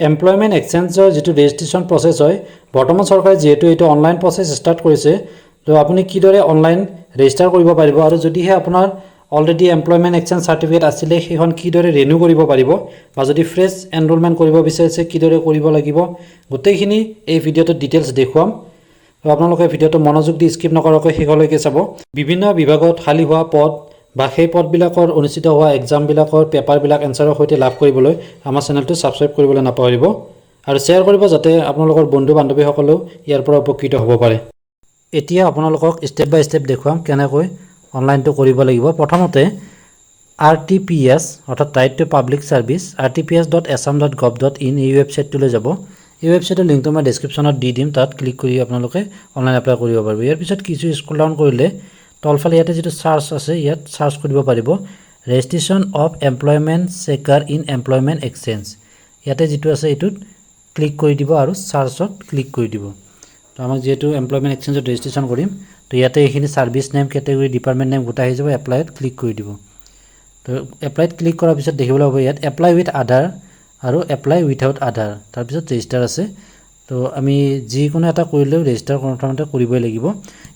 Employment এক্সচেঞ্জৰ যিটো registration process হয় বৰ্তমান চৰকাৰে যিহেতু এইটো অনলাইন প্ৰচেছ ষ্টাৰ্ট কৰিছে তো আপুনি কিদৰে অনলাইন ৰেজিষ্টাৰ কৰিব পাৰিব আৰু যদিহে আপোনাৰ অলৰেডি এমপ্লয়মেণ্ট এক্সচেঞ্জ চাৰ্টিফিকেট আছিলে সেইখন কিদৰে ৰিনিউ কৰিব পাৰিব বা যদি ফ্ৰেছ এনৰোলমেণ্ট কৰিব বিচাৰিছে কিদৰে কৰিব লাগিব গোটেইখিনি এই ভিডিঅ'টোত ডিটেইলছ দেখুৱাম তো আপোনালোকে ভিডিঅ'টো মনোযোগ দি স্কিপ নকৰাকৈ শেষলৈকে চাব বিভিন্ন বিভাগত খালী হোৱা পদ বা সেই পদবিলাকৰ অনুষ্ঠিত হোৱা এক্সামবিলাকৰ পেপাৰবিলাক এনচাৰৰ সৈতে লাভ কৰিবলৈ আমাৰ চেনেলটো ছাবস্ক্ৰাইব কৰিবলৈ নাপাহৰিব আৰু শ্বেয়াৰ কৰিব যাতে আপোনালোকৰ বন্ধু বান্ধৱীসকলেও ইয়াৰ পৰা উপকৃত হ'ব পাৰে এতিয়া আপোনালোকক ষ্টেপ বাই ষ্টেপ দেখুৱাম কেনেকৈ অনলাইনটো কৰিব লাগিব প্ৰথমতে RTPS অৰ্থাৎ right to public service rtps.assam.gov.in এই ৱেবছাইটটোলৈ যাব এই ৱেবছাইটৰ লিংকটো মই ডেছক্ৰিপশ্যনত দি দিম তাত ক্লিক কৰি আপোনালোকে অনলাইন এপ্লাই কৰিব পাৰিব ইয়াৰ পিছত কিছু স্ক্ৰল ডাউন কৰিলে তলফালে ইয়াতে যিটো চাৰ্চ আছে ইয়াত চাৰ্চ কৰিব পাৰিব registration of employment seeker in employment exchange ইয়াতে যিটো আছে এইটোত ক্লিক কৰি দিব আৰু চাৰ্চত ক্লিক কৰি দিব তো আমাক যেহেতু এমপ্লয়মেণ্ট এক্সচেঞ্জত ৰেজিষ্ট্ৰেশ্যন কৰিম তো ইয়াতে এইখিনি service name category department name গোটাই আহি যাব এপ্লাইত ক্লিক কৰি দিব তো এপ্লাইত ক্লিক কৰাৰ পিছত দেখিবলৈ হ'ব ইয়াত এপ্লাই উইথ আধাৰ আৰু এপ্লাই উইথাউট আধাৰ তাৰপিছত ৰেজিষ্টাৰ আছে তো আমি যিকোনো এটা কৰিলেও ৰেজিষ্টাৰ প্ৰথমতে কৰিবই লাগিব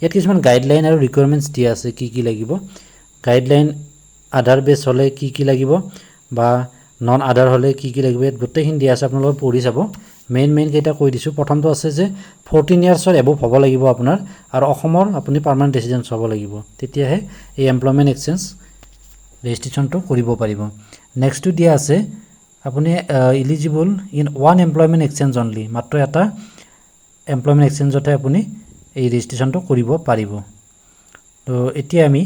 ইয়াত কিছুমান গাইডলাইন আৰু ৰিকুৱাৰমেণ্টছ দিয়া আছে কি লাগিব গাইডলাইন আধাৰ বেছ হ'লে কি লাগিব বা নন আধাৰ হ'লে কি লাগিব ইয়াত গোটেইখিনি দিয়া আছে আপোনালোকে পঢ়ি চাব মেইন কেইটা কৈ দিছোঁ প্ৰথমটো আছে যে 14 ইয়াৰ্ছৰ এবভ হ'ব লাগিব আপোনাৰ আৰু অসমৰ আপুনি পাৰ্মানেণ্ট ৰেচিডেন্স হ'ব লাগিব তেতিয়াহে এই এমপ্লয়মেণ্ট এক্সচেঞ্জ ৰেজিষ্ট্ৰেশ্যনটো কৰিব পাৰিব নেক্সটটো দিয়া আছে আপুনি eligible in one employment exchange only মাত্ৰ এটা এমপ্লয়মেণ্ট এক্সচেঞ্জতহে আপুনি এই ৰেজিষ্ট্ৰেশ্যনটো কৰিব পাৰিব তো এতিয়া আমি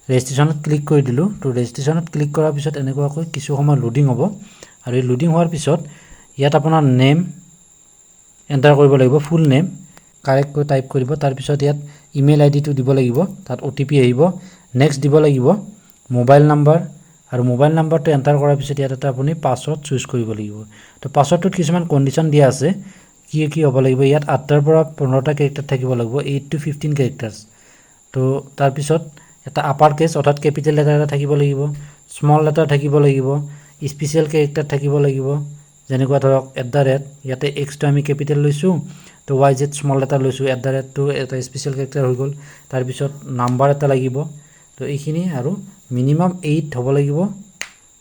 ৰেজিষ্ট্ৰেশ্যনত ক্লিক কৰি দিলোঁ তো ৰেজিষ্ট্ৰেশ্যনত ক্লিক কৰাৰ পিছত এনেকুৱাকৈ কিছু সময় লোডিং হ'ব আৰু এই লোডিং হোৱাৰ পিছত ইয়াত আপোনাৰ নেম এণ্টাৰ কৰিব লাগিব ফুল নেম কাৰেক্টকৈ টাইপ কৰিব তাৰপিছত ইয়াত ইমেইল আইডিটো দিব লাগিব তাত OTP আহিব নেক্সট দিব লাগিব মোবাইল নাম্বাৰ আৰু মোবাইল নাম্বাৰটো এণ্টাৰ কৰাৰ পিছত ইয়াত এটা আপুনি পাছৱৰ্ড চুজ কৰিব লাগিব তো পাছৱৰ্ডটোত কিছুমান কণ্ডিশ্যন দিয়া আছে কি হ'ব লাগিব ইয়াত 8টাৰ পৰা 15টা কেৰেক্টাৰ থাকিব লাগিব 8 to 15 কেৰেক্টাৰ্ছ তো তাৰপিছত এটা আপাৰ কেছ অৰ্থাৎ কেপিটেল লেটাৰ এটা থাকিব লাগিব স্মল লেটাৰ থাকিব লাগিব স্পেচিয়েল কেৰেক্টাৰ থাকিব লাগিব যেনেকুৱা ধৰক @ ইয়াতে এক্সটো আমি কেপিটেল লৈছোঁ তো YZ স্মল লেটাৰ লৈছোঁ টো এটা স্পেচিয়েল কেৰেক্টাৰ হৈ গ'ল তাৰপিছত নাম্বাৰ এটা লাগিব তো এইখিনি আৰু মিনিমাম 8 হ'ব লাগিব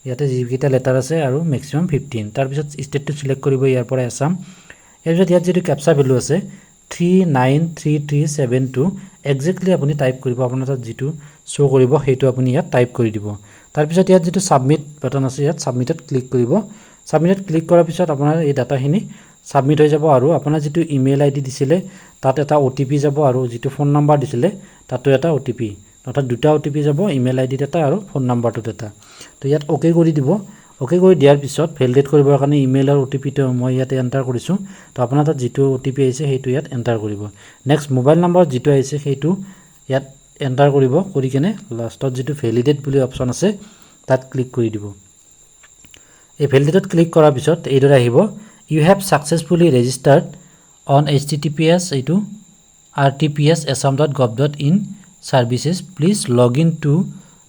ইয়াতে যিকেইটা লেটাৰ আছে আৰু মেক্সিমাম 15 তাৰপিছত ষ্টেটটো চিলেক্ট কৰিব ইয়াৰ পৰা আসাম ইয়াৰ পিছত ইয়াত যিটো কেপচা ভেলু আছে 393372 এক্সেক্টলি আপুনি টাইপ কৰিব আপোনাৰ তাত যিটো শ্ব' কৰিব সেইটো আপুনি ইয়াত টাইপ কৰি দিব তাৰপিছত ইয়াত যিটো ছাবমিট বাটন আছে ইয়াত ছাবমিটত ক্লিক কৰিব ছাবমিটত ক্লিক কৰাৰ পিছত আপোনাৰ এই ডাটাখিনি ছাবমিট হৈ যাব আৰু আপোনাৰ যিটো ইমেইল আইডি দিছিলে তাত এটা OTP যাব আৰু যিটো ফোন নাম্বাৰ দিছিলে তাতো এটা OTP অৰ্থাৎ দুটা OTP যাব ইমেইল আইডিত এটা আৰু ফোন নাম্বাৰটোত এটা তো ইয়াত অ'কে কৰি দিব অ'কে কৰি দিয়াৰ পিছত ভেলিডেট কৰিবৰ কাৰণে ইমেইল আৰু OTPটো মই ইয়াতে এণ্টাৰ কৰিছোঁ তো আপোনাৰ তাত যিটো OTP আহিছে সেইটো ইয়াত এণ্টাৰ কৰিব নেক্সট মোবাইল নাম্বাৰ যিটো আহিছে সেইটো ইয়াত এণ্টাৰ কৰিব কৰি কেনে লাষ্টত যিটো ভেলিডেট বুলি অপশ্যন আছে তাত ক্লিক কৰি দিব এই ভেলিডেটত ক্লিক কৰাৰ পিছত এইদৰে আহিব you have successfully registered on https এইটো rtps.assam.gov.in services please log in to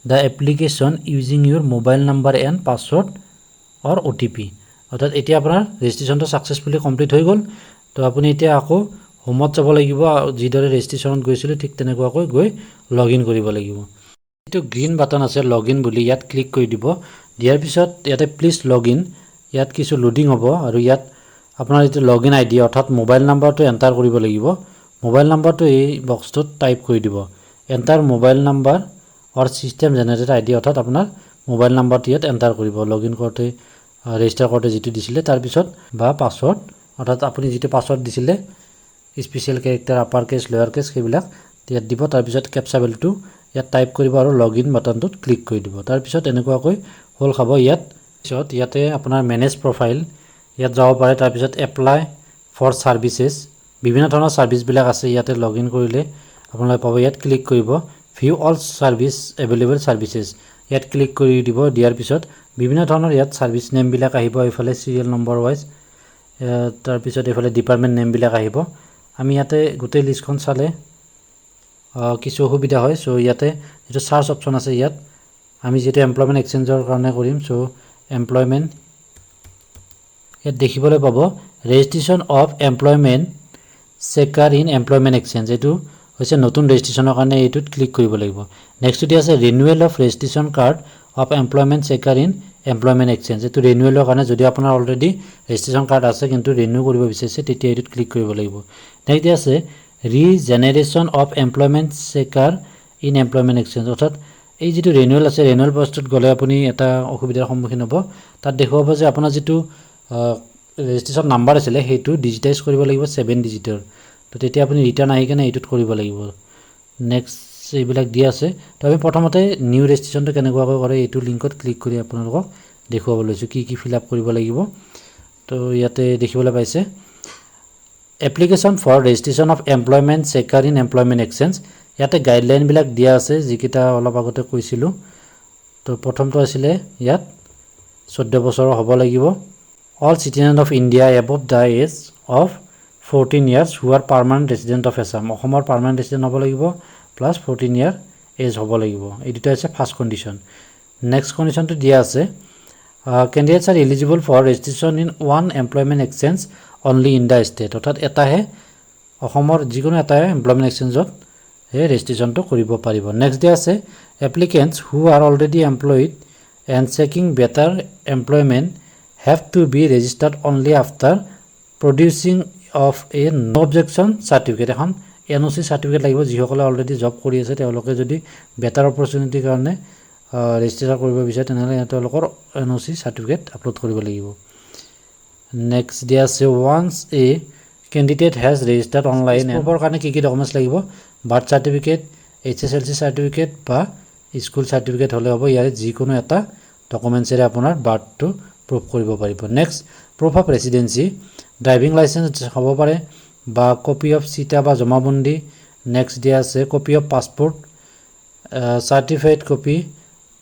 the application using your mobile number and password or OTP অৰ্থাৎ এতিয়া আপোনাৰ ৰেজিষ্ট্ৰেশ্যনটো ছাকচেছফুলি কমপ্লিট হৈ গ'ল তো আপুনি এতিয়া আকৌ হোমত যাব লাগিব যিদৰে ৰেজিষ্ট্ৰেশ্যনত গৈছিলোঁ ঠিক তেনেকুৱাকৈ গৈ লগ ইন কৰিব লাগিব এইটো গ্ৰীণ বাটন আছে লগ ইন বুলি ইয়াত ক্লিক কৰি দিব দিয়াৰ পিছত ইয়াতে প্লিজ লগ ইন ইয়াত কিছু লোডিং হ'ব আৰু ইয়াত আপোনাৰ যিটো লগ ইন আইডি অৰ্থাৎ মোবাইল নাম্বাৰটো এণ্টাৰ কৰিব লাগিব মোবাইল নাম্বাৰটো এই বক্সটোত টাইপ কৰি দিব এণ্টাৰ মোবাইল নাম্বাৰ অৰ ছিষ্টেম জেনেৰেটেড আইডি অৰ্থাৎ আপোনাৰ মোবাইল নাম্বাৰটো ইয়াত এণ্টাৰ কৰিব লগ ইন কৰোঁতে ৰেজিষ্টাৰ কৰোঁতে যিটো দিছিলে তাৰপিছত বা পাছৱৰ্ড অৰ্থাৎ আপুনি যিটো পাছৱৰ্ড দিছিলে স্পেচিয়েল কেৰেক্টাৰ আপাৰ কেছ লোৱাৰ কেছ সেইবিলাক ইয়াত দিব তাৰপিছত কেপচা ভেলুটো ইয়াত টাইপ কৰিব আৰু লগ ইন বাটনটোত ক্লিক কৰি দিব তাৰপিছত এনেকুৱাকৈ হ'ল খাব ইয়াতে আপোনাৰ মেনেজ প্ৰফাইল ইয়াত যাব পাৰে তাৰপিছত এপ্লাই ফৰ ছাৰ্ভিচেছ বিভিন্ন ধৰণৰ ছাৰ্ভিচবিলাক আছে ইয়াতে লগ ইন কৰিলে আপোনালোকে পাব ইয়াত ক্লিক কৰিব view all service available services ইয়াত ক্লিক কৰি দিব দিয়াৰ পিছত বিভিন্ন ধৰণৰ ইয়াত ছাৰ্ভিচ নেমবিলাক আহিব এইফালে চিৰিয়েল নম্বৰ ৱাইজ তাৰপিছত এইফালে ডিপাৰ্টমেণ্ট নেমবিলাক আহিব আমি ইয়াতে গোটেই লিষ্টখন চালে কিছু অসুবিধা হয় চ' ইয়াতে যিটো চাৰ্চ অপশ্যন আছে ইয়াত আমি যিটো এমপ্লয়মেণ্ট এক্সচেঞ্জৰ কাৰণে কৰিম চ' এমপ্লয়মেণ্ট ইয়াত দেখিবলৈ পাব registration of employment seeker in employment exchange, এইটো হৈছে নতুন ৰেজিষ্ট্ৰেশ্যনৰ কাৰণে এইটোত ক্লিক কৰিব লাগিব। নেক্সট দিয়া আছে renewal of registration card of employment seeker in employment exchange, এইটো ৰিনিউৱেলৰ কাৰণে যদি আপোনাৰ অলৰেডি ৰেজিষ্ট্ৰেশ্যন কাৰ্ড আছে কিন্তু ৰিনিউ কৰিব বিচাৰিছে তেতিয়া এইটোত ক্লিক কৰিব লাগিব। নেক্সট দিয়া আছে regeneration of employment seeker in employment exchange, অৰ্থাৎ এই যিটো ৰিনিউৱেল আছে ৰিনিউৱেল প্ৰচেছটোত গ'লে আপুনি এটা অসুবিধাৰ সন্মুখীন হ'ব। তাত দেখুৱাব যে আপোনাৰ যিটো ৰেজিষ্ট্ৰেশ্যন নাম্বাৰ আছিলে সেইটো ডিজিটাইজ কৰিব লাগিব 7 ডিজিটৰ, তো তেতিয়া আপুনি ৰিটাৰ্ণ আহি কেনে এইটোত কৰিব লাগিব। নেক্সট এইবিলাক দিয়া আছে। তো আমি প্ৰথমতে নিউ ৰেজিষ্ট্ৰেশ্যনটো কেনেকুৱাকৈ কৰে এইটো লিংকত ক্লিক কৰি আপোনালোকক দেখুৱাব লৈছোঁ কি কি ফিল আপ কৰিব লাগিব। তো ইয়াতে দেখিবলৈ পাইছে application for registration of employment seeker in employment exchange, ইয়াতে গাইডলাইনবিলাক দিয়া আছে যিকেইটা অলপ আগতে কৈছিলোঁ। তো প্ৰথমটো আছিলে ইয়াত 14 বছৰৰ হ'ব লাগিব। All citizen of India above the age of 14 years who are permanent resident of Assam, অসমৰ পাৰ্মানেণ্ট ৰেচিডেণ্ট হ'ব লাগিব প্লাছ 14 ইয়াৰ এজ হ'ব লাগিব। এই দুটা হৈছে ফাৰ্ষ্ট কণ্ডিশ্যন। নেক্সট কণ্ডিশ্যনটো দিয়া আছে candidates are eligible for registration in one employment exchange only in the state, অৰ্থাৎ এটাহে অসমৰ যিকোনো এটাহে এমপ্লয়মেণ্ট এক্সচেঞ্জত সেই ৰেজিষ্ট্ৰেশ্যনটো কৰিব পাৰিব। নেক্সট দিয়া আছে applicants who are already employed and seeking better employment have to be registered only after producing of a no' objection certificate, এখন NOC চাৰ্টিফিকেট লাগিব। যিসকলে অলৰেডি জব কৰি আছে তেওঁলোকে যদি বেটাৰ অপৰচুনিটিৰ কাৰণে ৰেজিষ্টাৰ কৰিব বিচাৰে তেনেহ'লে তেওঁলোকৰ NOC চাৰ্টিফিকেট আপলোড কৰিব লাগিব। নেক্সট দিয়া আছে once A candidate has registered online এপৰ কাৰণে কি কি ডকুমেণ্টছ লাগিব, বাৰ্থ চাৰ্টিফিকেট, HSLC চাৰ্টিফিকেট বা স্কুল চাৰ্টিফিকেট হ'লে হ'ব। ইয়াৰে যিকোনো এটা ডকুমেণ্টছেৰে আপোনাৰ বাৰ্থটো প্ৰুভ কৰিব পাৰিব। Next proof of residence, driving licence হ'ব পাৰে বা কপি অফ চিটা বা জমাবন্দী। নেক্সট দিয়া আছে copy of passport, certified copy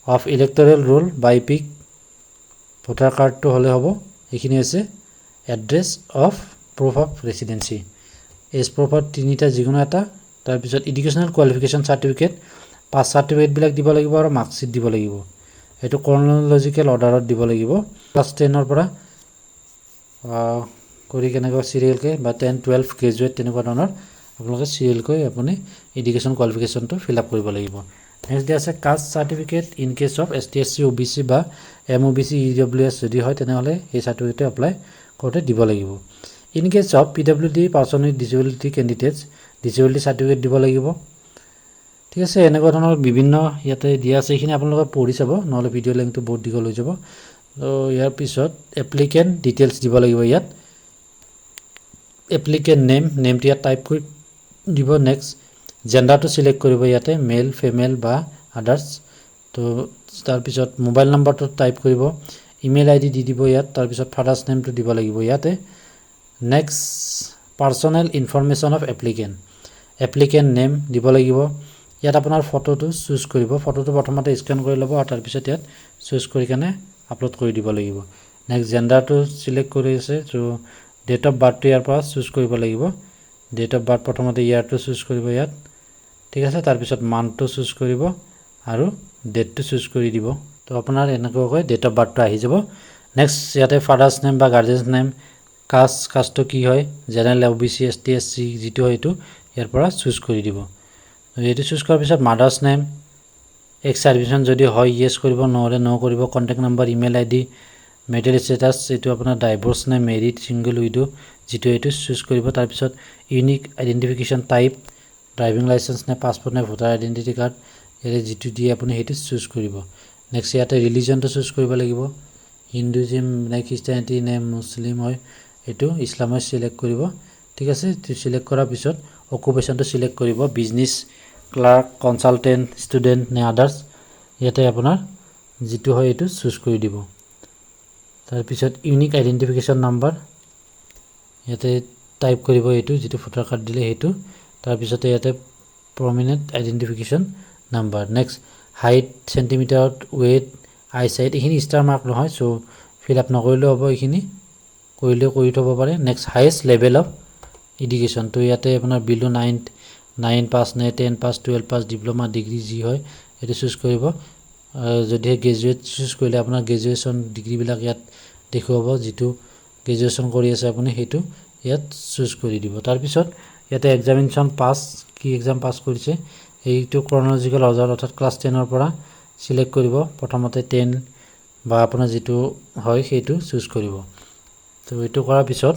of electoral roll বা ইপিক, ভোটাৰ কাৰ্ডটো হ'লে হ'ব। এইখিনি হৈছে address of proof of residency, age প্ৰুফত তিনিটা যিকোনো এটা। তাৰপিছত এডুকেশ্যনেল কোৱালিফিকেশ্যন চাৰ্টিফিকেট, পাছ চাৰ্টিফিকেটবিলাক দিব লাগিব আৰু মাৰ্কশ্বিট দিব লাগিব। এইটো ক্ৰনলজিকেল অৰ্ডাৰত দিব লাগিব, ক্লাছ 10ৰ পৰা কৰি কেনেকুৱা চিৰিয়েলকৈ বা 10, 12 গ্ৰেজুৱেট তেনেকুৱা ধৰণৰ আপোনালোকে চিৰিয়েলকৈ আপুনি এডুকেশ্যন কোৱালিফিকেশ্যনটো ফিল আপ কৰিব লাগিব। নেক্সট দিয়া আছে caste certificate in case of ST SC OBC বা MOBC EWS যদি হয় তেনেহ'লে সেই চাৰ্টিফিকেটটো এপ্লাই কৰোঁতে দিব লাগিব। In case of PWD person with disability candidates disability certificate দিব লাগিব। ঠিক আছে, এনেকুৱা ধৰণৰ বিভিন্ন ইয়াতে দিয়া আছে, এইখিনি আপোনালোকে পঢ়ি চাব নহ'লে ভিডিঅ' লিংকটো বহুত দীঘল হৈ যাব। তো ইয়াৰ পিছত এপ্লিকেণ্ট ডিটেইলছ দিব লাগিব। ইয়াত এপ্লিকেণ্ট নেমটো ইয়াত টাইপ কৰি দিব। নেক্সট জেণ্ডাৰটো চিলেক্ট কৰিব ইয়াতে মেল ফিমেল বা আদাৰ্ছ। তো তাৰপিছত মোবাইল নম্বৰটো টাইপ কৰিব, ইমেইল ID দি দিব ইয়াত। তাৰপিছত ফাদাৰ্ছ নেমটো দিব লাগিব ইয়াতে। Next personal information of applicant name দিব লাগিব। ইয়াত আপোনাৰ ফটোটো চুজ কৰিব, ফটোটো প্ৰথমতে স্কেন কৰি ল'ব আৰু তাৰপিছত ইয়াত চুজ কৰি কেনে আপলোড কৰি দিব লাগিব। নেক্সট জেণ্ডাৰটো চিলেক্ট কৰি আছে, ত' ডেট অফ বাৰ্থটো ইয়াৰ পৰা চুজ কৰিব লাগিব। ডেট অফ বাৰ্থ প্ৰথমতে ইয়াৰটো চুজ কৰিব ইয়াত, ঠিক আছে। তাৰপিছত মান্থটো চুজ কৰিব আৰু ডেটটো চুজ কৰি দিব। তো আপোনাৰ এনেকুৱাকৈ ডেট অফ বাৰ্থটো আহি যাব। নেক্সট ইয়াতে ফাদাৰ্ছ নেম বা গাৰ্জেনছ নেম, কাষ্টটো কি হয়, জেনেৰেল OBC ST SC যিটো হয় এইটো ইয়াৰ পৰা চুজ কৰি দিব। এইটো চুজ কৰাৰ পিছত মাদাৰ্ছ নেম, এক্স চাৰ্ভিচমেন যদি হয় য়েছ কৰিব, নহ'লে ন' কৰিব। Contact number, email ID, marital status এইটো আপোনাৰ ডাইভৰ্চ নে মেৰিড, ছিংগল উইডো যিটো এইটো চুজ কৰিব। তাৰপিছত unique identification type, driving licence নে পাছপৰ্ট নে ভোটাৰ আইডেণ্টিটি কাৰ্ড, ইয়াতে যিটো দিয়ে আপুনি সেইটো চুজ কৰিব। নেক্সট ইয়াতে ৰিলিজনটো চুজ কৰিব লাগিব, হিন্দুইজিম নে খ্ৰীষ্টানিটি নে মুছলিম হয়, এইটো ইছলামত চিলেক্ট কৰিব। ঠিক আছে, চিলেক্ট কৰাৰ পিছত অকুপেশ্যনটো চিলেক্ট কৰিব, বিজনেছ, ক্লাৰ্ক, কনচালটেণ্ট, ষ্টুডেণ্ট নে আদাৰ্ছ। ইয়াতে আপোনাৰ যিটো হয় এইটো চুজ কৰি দিব। তাৰপিছত ইউনিক আইডেণ্টিফিকেশ্যন নাম্বাৰ ইয়াতে টাইপ কৰিব, এইটো যিটো ভোটাৰ কাৰ্ড দিলে সেইটো। তাৰপিছতে ইয়াতে prominent identification number. Next height চেণ্টিমিটাৰত, ৱেইট, আই চাইট, এইখিনি ষ্টাৰ মাৰ্ক নহয়, চ' ফিল আপ নকৰিলেও হ'ব, এইখিনি কৰিলেও কৰি থ'ব পাৰে। Next highest level of education, তো ইয়াতে আপোনাৰ বিলো 9 পাছ নে 10 পাছ, 12 পাছ, ডিপ্ল'মা, ডিগ্ৰী যি হয় এইটো চুজ কৰিব। যদিহে গ্ৰেজুৱেট চুজ কৰিলে আপোনাৰ গ্ৰেজুৱেশ্যন ডিগ্ৰীবিলাক ইয়াত দেখুৱাব, যিটো গ্ৰেজুৱেশ্যন কৰি আছে আপুনি সেইটো ইয়াত চুজ কৰি দিব তাৰ পিছত ইয়াতে এক্সামিনেশ্যন পাছ কি এক্সাম পাছ কৰিছে এইটো ক্ৰনলজিক্যাল অৰ্ডাৰ অৰ্থাৎ ক্লাছ 10 ৰ পৰা সিলেক্ট কৰিব প্ৰথমতে 10 বা আপোনাৰ যেটো হয় সেইটো চুজ কৰিব তো এইটো কৰাৰ পিছত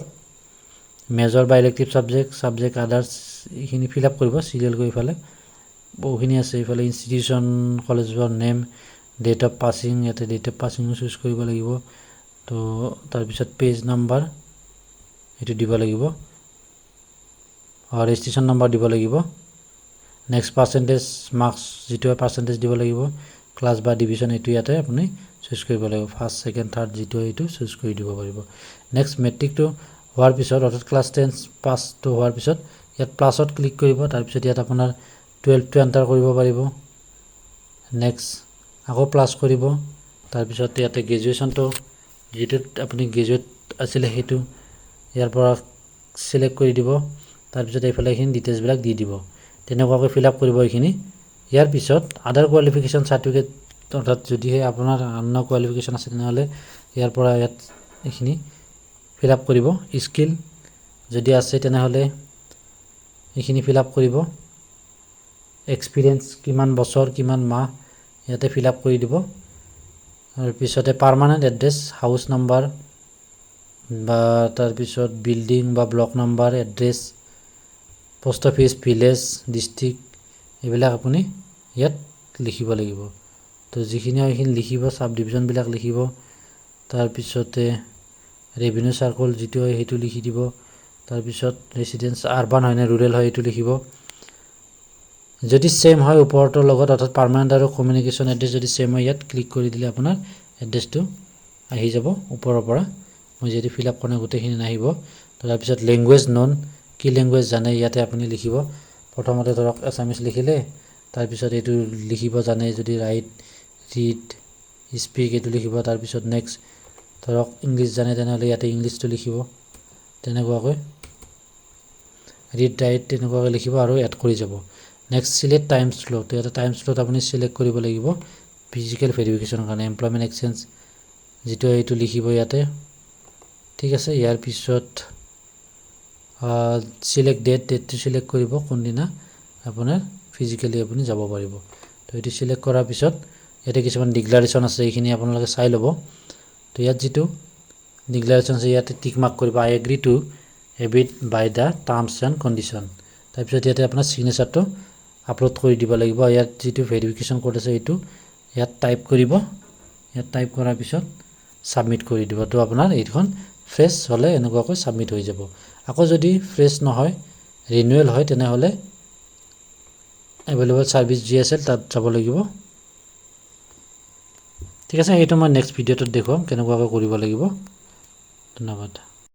মেজৰ বা ইলেক্টিভ সাবজেক্ট আদাৰ্স এইখিনি ফিল আপ কৰিব সিৰিয়েল কৰি ফালে বহুখিনি আছে ইফালে ইনষ্টিটিউচন কলেজৰ নেম ডেট অফ পাছিং ইয়াতে ডেট অফ পাছিং চুজ কৰিব লাগিব তো তাৰ পিছত পেজ নাম্বাৰ এটো দিব লাগিব আৰু ৰেজিষ্ট্ৰেচন নাম্বাৰ দিব লাগিব নেক্সট পাৰ্সেন্টেজ মাৰ্কস যেটো পাৰ্সেন্টেজ দিব লাগিব ক্লাস বা ডিভিজন এটো ইয়াতে আপুনি চুজ কৰিব লাগিব ফাৰ্স্ট সেকেন্ড থাৰ্ড যেটো এটো চুজ কৰি দিব পাৰিব নেক্সট মেট্ৰিক টো হোৱাৰ পিছত অৰ্থাৎ ক্লাস 10 পাস টো হোৱাৰ পিছত ইয়াত প্লাসত ক্লিক কৰিব তাৰ পিছত ইয়াত আপোনাৰ 12 টো এন্টাৰ কৰিব পাৰিব নেক্সট আকৌ প্লাস কৰিব তাৰ পিছত ইয়াতে গ্ৰেজুৱেচন টো যেটো আপুনি গ্ৰেজুৱেট আছিল হেতু ইয়াৰ পৰা সিলেক্ট কৰি দিব তাৰ পিছত এইফালে এইখিনি ডিটেইলছ বিলাক দি দিব তেনেকুৱাকৈ ফিল আপ কৰিব এইখিনি ইয়াৰ পিছত আদাৰ কোৱালিফিকেশন সাৰ্টিফিকেট অৰ্থাৎ যদিহে আপোনাৰ অন্য কোৱালিফিকেশন আছে তেনেহলে ইয়াৰ পৰা ইয়াত এইখিনি ফিল আপ কৰিব স্কিল যদি আছে তেনেহলে এইখিনি ফিল আপ কৰিব এক্সপেৰিয়েন্স কিমান বছৰ কিমান মাহ ইয়াতে ফিল আপ কৰি দিব আৰু পিছতে পাৰ্মানেন্ট এড্ৰেছ হাউস নাম্বাৰ বা তাৰ পিছত বিল্ডিং বা block number address post office village district এইবিলাক আপুনি ইয়াত লিখিব লাগিব তো যিখিনি এইখিনি লিখিব সাব ডিভিজন বিলাক লিখিব তাৰ পিছতে ৰেভিনিউ সাৰ্কল যেটো হয় হেতু লিখি দিব তাৰ পিছত ৰেসিডেন্স আৰবান হয় নে ৰুৰাল হয় এটো লিখিব যদি সেম হয় ওপৰতৰ লগত অৰ্থাৎ পাৰ্মানেন্ট আৰু কমিউনিকেশন এড্ৰেছ যদি সেম হয় ইয়াত ক্লিক কৰি দিলে আপোনাৰ এড্ৰেছটো আহি যাব ওপৰৰ পৰা মই যদি ফিল আপ কৰা গোটেইখিনি নাহিব তাৰ পিছত ল্যাঙ্গুৱেজ নন কি ল্যাঙ্গুৱেজ জানে ইয়াতে আপুনি লিখিব প্ৰথমতে ধৰক আসামিজ লিখিলে তাৰ পিছত এটো লিখিব জানে যদি ৰাইট ৰিড স্পিক এটো লিখিব তাৰ পিছত নেক্সট ধৰক ইংলিশ জানে তেনেহলে ইয়াতে ইংলিশটো লিখিব তেনেকুৱাকৈ ৰিড ৰাইট তেনেকুৱাকৈ লিখিব আৰু এড কৰি যাব নেক্সট সিলেক্ট টাইম স্লট ইয়াতে টাইম স্লট আপুনি সিলেক্ট কৰিব লাগিব ফিজিক্যাল ভেৰিফিকেশনৰ কাৰণে এমপ্লয়মেন্ট এক্সচেঞ্জ যেটো এইটো লিখিব ইয়াতে ঠিক আছে ইয়াৰ পিছত সিলেক্ট ডেটটো সিলেক্ট কৰিব কোন দিনা আপোনাৰ ফিজিক্যালি আপুনি যাব পাৰিব তো এটো সিলেক্ট কৰাৰ পিছত ইয়াতে কিছুমান ডিক্লাৰেচন আছে এইখিনি আপোনালোকে চাই ল'ব তো ইয়াত যেটো ডিক্লাৰেচন আছে ইয়াতে টিক মাৰ্ক কৰিব I agree to abide by the terms and condition তাৰ পিছত ইয়াতে আপোনাৰ সিগনেচাৰটো আপলোড কৰি দিব লাগিব ইয়াত যেটো ভেৰিফিকেশন কোড আছে এটো ইয়াত টাইপ কৰিব ইয়াত টাইপ কৰাৰ পিছত সাবমিট কৰি দিব তো আপোনাৰ এইখন ফ্ৰেশ হলে এনেকুৱাকৈ সাবমিট হৈ যাব আকৌ যদি ফ্ৰেশ নহয় ৰিনিউৱেল হয় তেনেহলে এভেইলেবল সার্ভিস জিএসএল তাত যাব লাগিব ঠিক আছে এইটো মই নেক্সট ভিডিওত দেখুৱাম কেনেকুৱাকৈ কৰিব লাগিব ধন্যবাদ